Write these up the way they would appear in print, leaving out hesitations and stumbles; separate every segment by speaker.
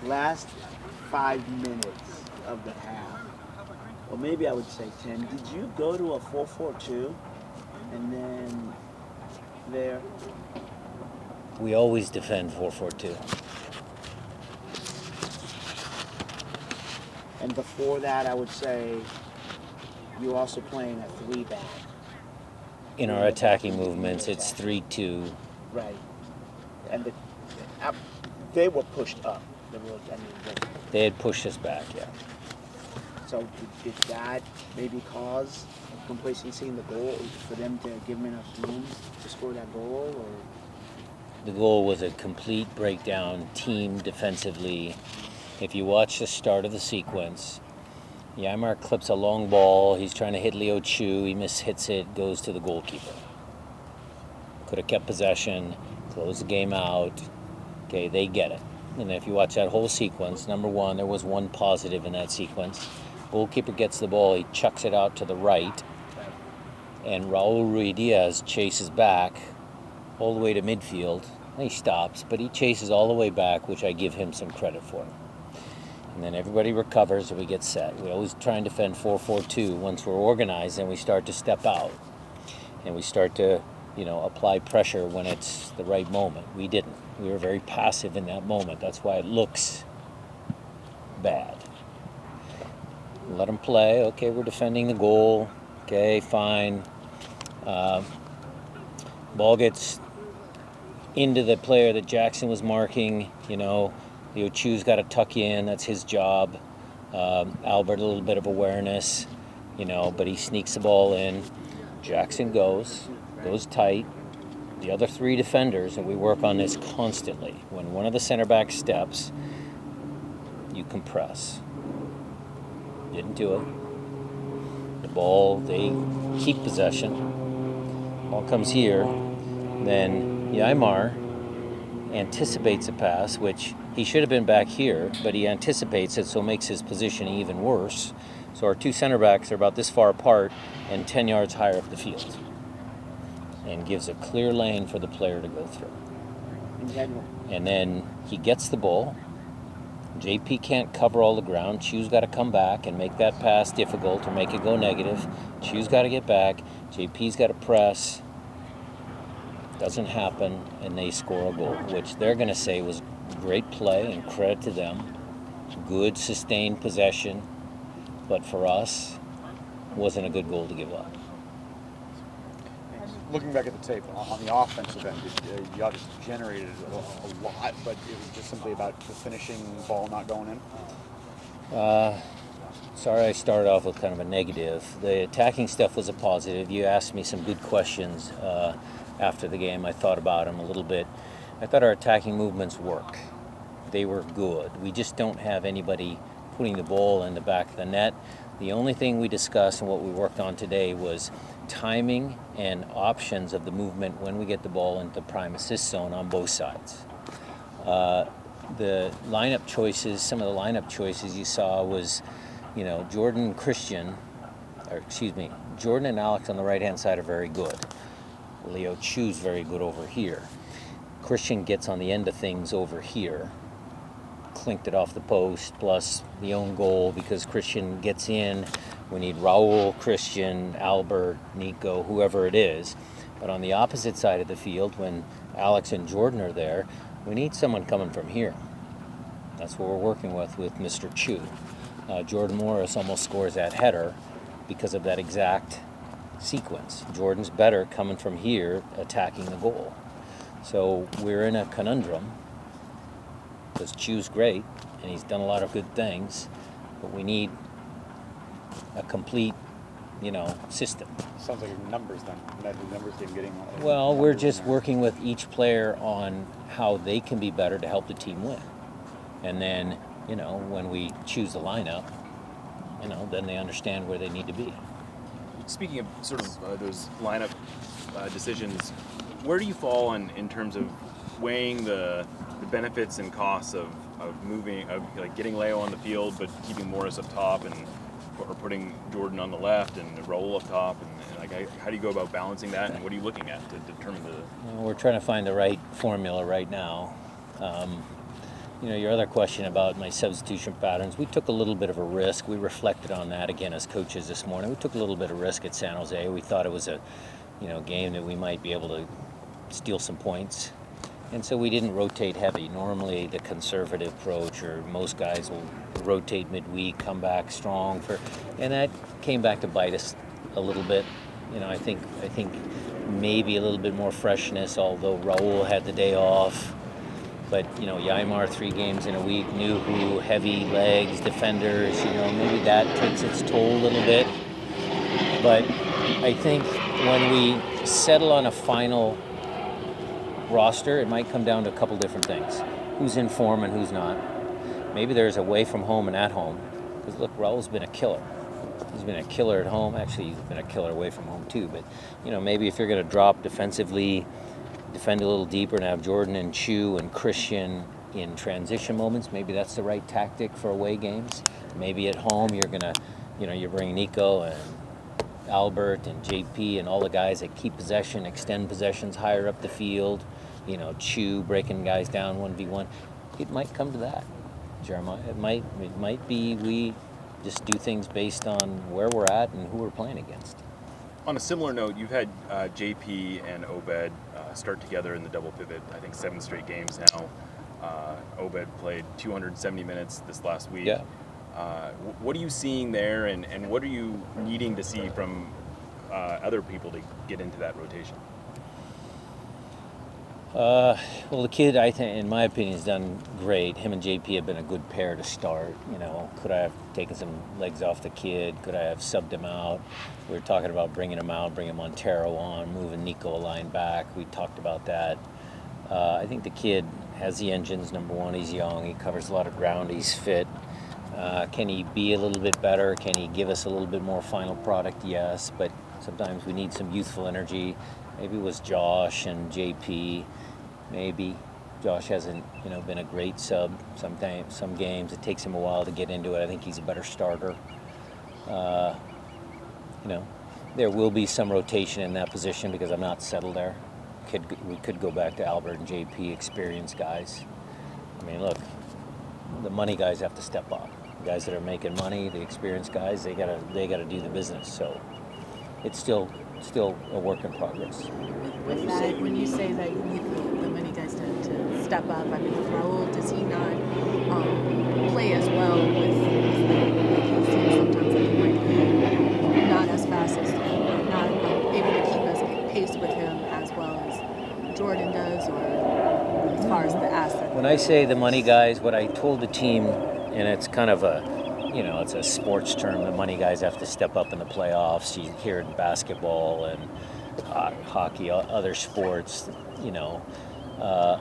Speaker 1: last 5 minutes of the half, or maybe I would say 10, did you go to a 4-4-2 and then there?
Speaker 2: We always defend 4-4-2.
Speaker 1: And before that, I would say you're also playing a 3-back.
Speaker 2: In our attacking movements, it's 3-2.
Speaker 1: Right. And they were pushed up.
Speaker 2: They had pushed us back, yeah.
Speaker 1: So did that maybe cause complacency in the goal for them to give them enough room to score that goal? Or?
Speaker 2: The goal was a complete breakdown, team defensively. If you watch the start of the sequence, Ymar clips a long ball. He's trying to hit Leo Chu. He mishits it, goes to the goalkeeper. Could have kept possession, closed the game out. Okay, they get it. And if you watch that whole sequence, number one, there was one positive in that sequence. Goalkeeper gets the ball, he chucks it out to the right, and Raul Ruidiaz chases back all the way to midfield. He stops, but he chases all the way back, which I give him some credit for. And then everybody recovers and we get set. We always try and defend 4-4-2. Once we're organized, then we start to step out. And we start to, apply pressure when it's the right moment. We didn't. We were very passive in that moment. That's why it looks bad. Let them play. Okay, we're defending the goal. Okay, fine. Ball gets into the player that Jackson was marking. Leo Chu's got to tuck in. That's his job. Albert, a little bit of awareness, but he sneaks the ball in. Jackson goes tight. The other three defenders, and we work on this constantly. When one of the center backs steps, you compress. Didn't do it. The ball, they keep possession. Ball comes here. Then Ymar anticipates a pass, which he should have been back here, but he anticipates it, so makes his position even worse. So our two center backs are about this far apart and 10 yards higher up the field, and gives a clear lane for the player to go through. And then he gets the ball. JP can't cover all the ground. Chu's got to come back and make that pass difficult or make it go negative. Chu's got to get back. JP's got to press. Doesn't happen, and they score a goal, which they're going to say was great play and credit to them. Good sustained possession, but for us, wasn't a good goal to give up.
Speaker 3: Looking back at the tape, on the offensive end, you obviously generated a lot, but it was just simply about the finishing ball not going in?
Speaker 2: Sorry I started off with kind of a negative. The attacking stuff was a positive. You asked me some good questions after the game. I thought about them a little bit. I thought our attacking movements work. They were good. We just don't have anybody putting the ball in the back of the net. The only thing we discussed and what we worked on today was timing and options of the movement when we get the ball into prime assist zone on both sides. The lineup choices, some of the lineup choices you saw was, Jordan and Alex on the right-hand side are very good. Leo Chu's very good over here. Christian gets on the end of things over here. Clinked it off the post, plus the own goal because Christian gets in. We need Raul, Christian, Albert, Nico, whoever it is. But on the opposite side of the field, when Alex and Jordan are there, we need someone coming from here. That's what we're working with Mr. Chu. Jordan Morris almost scores that header because of that exact sequence. Jordan's better coming from here, attacking the goal. So we're in a conundrum because Chu's great and he's done a lot of good things, but we need a complete, system.
Speaker 3: Sounds like numbers then. The numbers game getting.
Speaker 2: Well, we're just working with each player on how they can be better to help the team win. And then, when we choose the lineup, then they understand where they need to be.
Speaker 4: Speaking of sort of those lineup decisions, where do you fall in terms of weighing the benefits and costs of moving, like getting Leo on the field, but keeping Morris up top, or putting Jordan on the left and Raul up top, and how do you go about balancing that, and what are you looking at to determine the?
Speaker 2: We're trying to find the right formula right now. your other question about my substitution patterns, we took a little bit of a risk. We reflected on that again as coaches this morning. We took a little bit of risk at San Jose. We thought it was a, game that we might be able to steal some points. And so we didn't rotate heavy. Normally the conservative approach, or most guys will rotate midweek, come back strong and that came back to bite us a little bit. I think maybe a little bit more freshness, although Raul had the day off. But, Yaimar 3 games in a week, Nuhu, heavy legs, defenders, maybe that takes its toll a little bit. But I think when we settle on a final roster, it might come down to a couple different things. Who's in form and who's not. Maybe there's away from home and at home. Because look, Raul's been a killer. He's been a killer at home. Actually, he's been a killer away from home too. But, maybe if you're going to drop defensively, defend a little deeper and have Jordan and Chu and Christian in transition moments, maybe that's the right tactic for away games. Maybe at home you're going to, you're bringing Nico and Albert and JP and all the guys that keep possession, extend possessions higher up the field, Chu breaking guys down 1v1. It might come to that, Jeremiah. It might be we just do things based on where we're at and who we're playing against.
Speaker 4: On a similar note, you've had JP and Obed start together in the double pivot, I think 7 straight games now. Obed played 270 minutes this last week.
Speaker 2: Yeah.
Speaker 4: What are you seeing there, and what are you needing to see from other people to get into that rotation?
Speaker 2: Well, the kid, I think, in my opinion, has done great. Him and JP have been a good pair to start. Could I have taken some legs off the kid? Could I have subbed him out? We were talking about bringing him out, bringing Montero on, moving Nico a line back. We talked about that. I think the kid has the engines. Number one, he's young. He covers a lot of ground. He's fit. Can he be a little bit better? Can he give us a little bit more final product? Yes, but sometimes we need some youthful energy. Maybe it was Josh and JP. Maybe Josh hasn't, been a great sub. Sometimes, some games, it takes him a while to get into it. I think he's a better starter. There will be some rotation in that position because I'm not settled there. We could go back to Albert and JP, experienced guys. I mean, look, the money guys have to step up. The guys that are making money, the experienced guys, they gotta do the business. So it's still a work in progress.
Speaker 5: With that, when you say that you need the money guys to step up, I mean, Raul, does he not play as well with like he seems sometimes like he might be not as fast as not able to keep as pace with him as well as Jordan does, or as far as the asset?
Speaker 2: When I say the money guys, what I told the team, and it's kind of it's a sports term, the money guys have to step up in the playoffs. You hear it in basketball and hockey, other sports,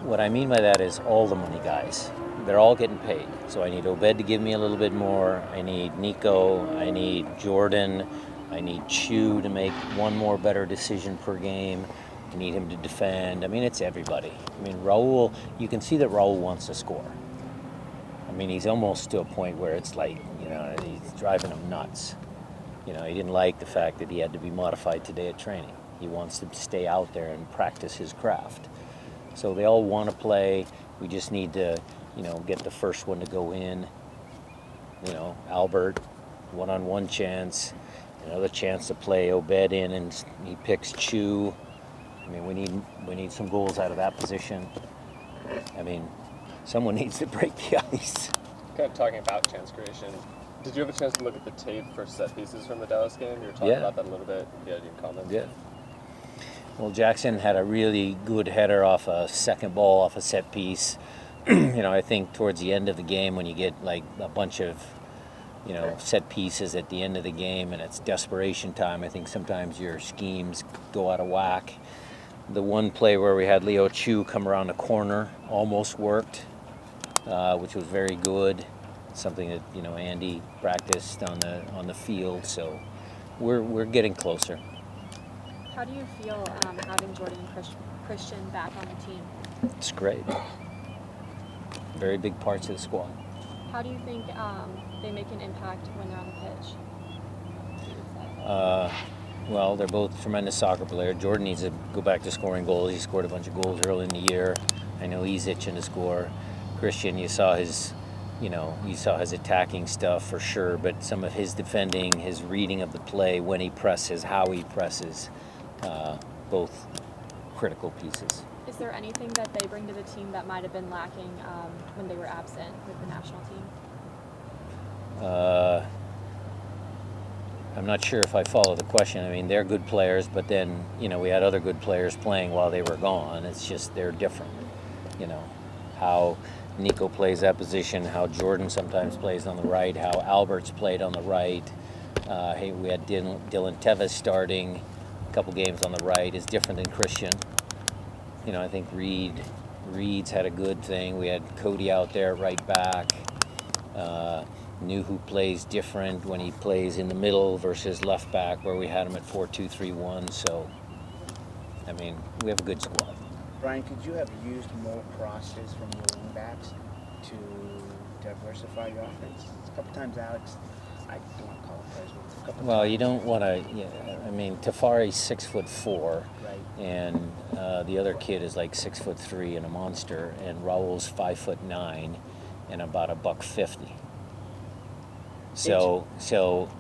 Speaker 2: What I mean by that is all the money guys. They're all getting paid. So I need Obed to give me a little bit more. I need Nico. I need Jordan. I need Chu to make one more better decision per game. I need him to defend. I mean, it's everybody. I mean, Raul, you can see that Raul wants to score. I mean, he's almost to a point where it's like, he's driving him nuts. He didn't like the fact that he had to be modified today at training. He wants to stay out there and practice his craft. So they all want to play. We just need to, get the first one to go in. Albert, one-on-one chance, another chance to play Obed in, and he picks Chu. I mean, we need some goals out of that position. I mean, someone needs to break the ice.
Speaker 6: Kind of talking about chance creation. Did you have a chance to look at the tape for set pieces from the Dallas game? You were talking about that a little bit. Yeah, do you comment?
Speaker 2: Yeah. Well, Jackson had a really good header off a second ball off a set piece. I think towards the end of the game when you get like a bunch of, set pieces at the end of the game and it's desperation time, I think sometimes your schemes go out of whack. The one play where we had Leo Chu come around the corner almost worked, which was very good. Something that Andy practiced on the field, so we're getting closer.
Speaker 7: How do you feel having Jordan and Christian back on the team?
Speaker 2: It's great. Very big parts of the squad.
Speaker 7: How do you think they make an impact when they're on the pitch?
Speaker 2: Well, they're both tremendous soccer players. Jordan needs to go back to scoring goals. He scored a bunch of goals early in the year. I know he's itching to score. Christian, you saw his attacking stuff for sure, but some of his defending, his reading of the play, when he presses, how he presses, both critical pieces.
Speaker 7: Is there anything that they bring to the team that might have been lacking when they were absent with the national team?
Speaker 2: I'm not sure if I follow the question. I mean, they're good players, but then, we had other good players playing while they were gone. It's just they're different. How Nico plays that position, how Jordan sometimes plays on the right, how Albert's played on the right. We had Dylan Teves starting a couple games on the right is different than Christian. I think Reed's had a good thing. We had Cody out there right back. Who plays different when he plays in the middle versus left back, where we had him at 4-2-3-1. So, we have a good squad.
Speaker 1: Brian, could you have used more crosses from your wingbacks to diversify your offense? A couple times, Alex, I don't want to call him president.
Speaker 2: Well, you don't want to. Tafari's 6'4",
Speaker 1: right,
Speaker 2: and the other kid is like 6'3" and a monster, and Raul's 5'9" and about $150. So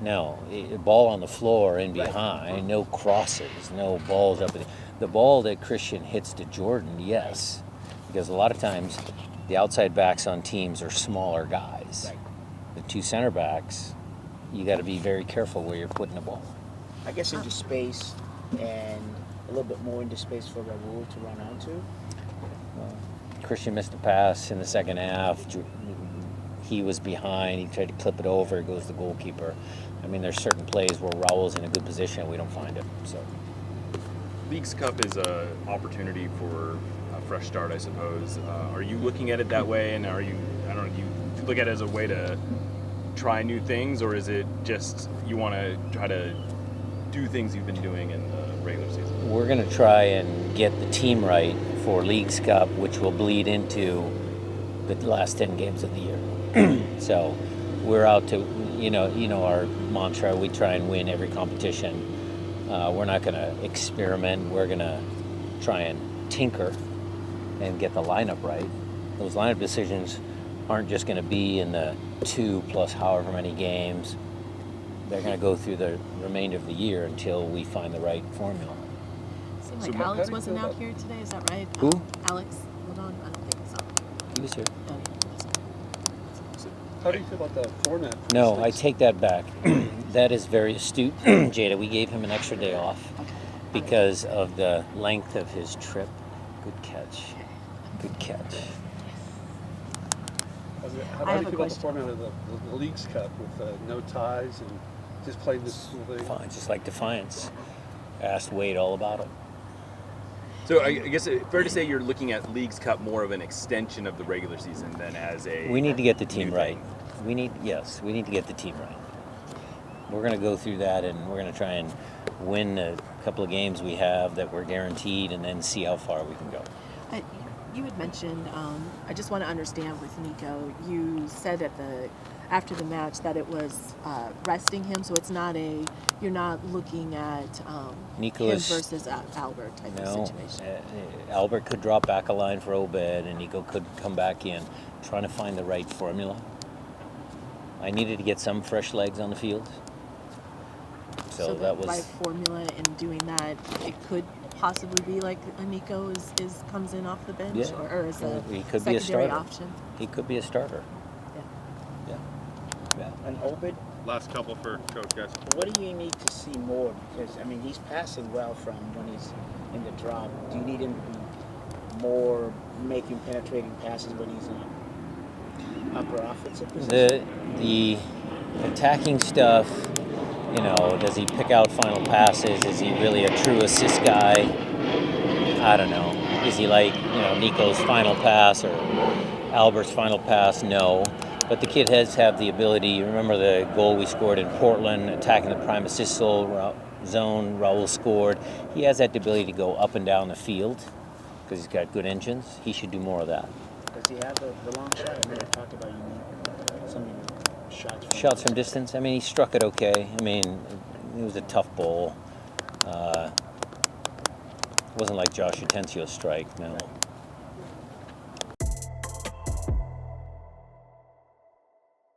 Speaker 2: no, ball on the floor and behind, no crosses, no balls up. The ball that Christian hits to Jordan, yes, because a lot of times the outside backs on teams are smaller guys.
Speaker 1: right.
Speaker 2: The two center backs, you got to be very careful where you're putting the ball.
Speaker 1: I guess into space and a little bit more into space for Raul to run onto.
Speaker 2: Christian missed a pass in the second half. He was behind. He tried to clip it over. It goes to the goalkeeper. There's certain plays where Raul's in a good position and we don't find it. So,
Speaker 4: Leagues Cup is an opportunity for a fresh start, I suppose. Are you looking at it that way, and do you look at it as a way to try new things, or is it just you want to try to do things you've been doing in the regular season?
Speaker 2: we're going to try and get the team right for Leagues Cup, which will bleed into the last 10 games of the year. So we're out to, our mantra, we try and win every competition. We're not going to experiment. We're going to try and tinker and get the lineup right. Those lineup decisions aren't just going to be in the 2 plus however many games. They're going to go through the remainder of the year until we find the right formula.
Speaker 5: Seemed
Speaker 6: So
Speaker 5: like
Speaker 6: how
Speaker 5: Alex
Speaker 6: do you
Speaker 5: wasn't
Speaker 6: feel
Speaker 5: out
Speaker 6: about-
Speaker 5: here today, is that right?
Speaker 2: Who?
Speaker 5: Alex, hold on, I don't think so.
Speaker 2: He was here.
Speaker 5: No,
Speaker 6: How do you feel about the format? for
Speaker 2: No,
Speaker 6: these
Speaker 2: I
Speaker 6: leagues?
Speaker 2: take that back. That is very astute, Jada. We gave him an extra day off because of the length of his trip. Good catch. Good catch.
Speaker 6: How
Speaker 5: I
Speaker 6: do
Speaker 5: have
Speaker 6: you
Speaker 5: a
Speaker 6: feel about the
Speaker 5: question.
Speaker 6: format of the Leagues Cup with no ties and just playing this little thing?
Speaker 2: Fine, just like Defiance. Asked Wade all about it.
Speaker 4: So I guess fair to say you're looking at Leagues Cup more of an extension of the regular season than as a.
Speaker 2: We need to get the team
Speaker 4: new
Speaker 2: right.
Speaker 4: thing.
Speaker 2: We need to get the team right. We're going to go through that, and we're going to try and win a couple of games we have that we're guaranteed, and then see how far we can go.
Speaker 5: You had mentioned, I just want to understand with Nico, you said after the match that it was resting him, so it's not you're not looking at
Speaker 2: Nico
Speaker 5: him
Speaker 2: is-
Speaker 5: versus Albert type
Speaker 2: No,
Speaker 5: of situation.
Speaker 2: Albert could drop back a line for Obed, and Nico could come back in, trying to find the right formula. I needed to get some fresh legs on the field, so
Speaker 5: the
Speaker 2: that was
Speaker 5: right formula in doing that, it could possibly be like a Nico comes in off the bench,
Speaker 2: Yeah.
Speaker 5: or is a
Speaker 2: He could be a
Speaker 5: secondary
Speaker 2: starter.
Speaker 5: option.
Speaker 2: He could be a starter.
Speaker 5: Yeah.
Speaker 2: Yeah.
Speaker 1: And Obed,
Speaker 8: Last couple for Coach, guys.
Speaker 1: what do you need to see more? Because, he's passing well from when he's in the drop. Do you need him to be more making penetrating passes when he's in upper offensive position?
Speaker 2: The attacking stuff, does he pick out final passes? Is he really a true assist guy? I don't know. Is he like, Nico's final pass or Albert's final pass? No. But the kid has have the ability. You remember the goal we scored in Portland, attacking the prime assist zone, Raul scored. He has that ability to go up and down the field because he's got good engines. He should do more of that.
Speaker 1: Does he have the long shot? I never talked about some shots.
Speaker 2: Shots from distance. He struck it okay. It was a tough ball. It wasn't like Josh Utensio's strike, no.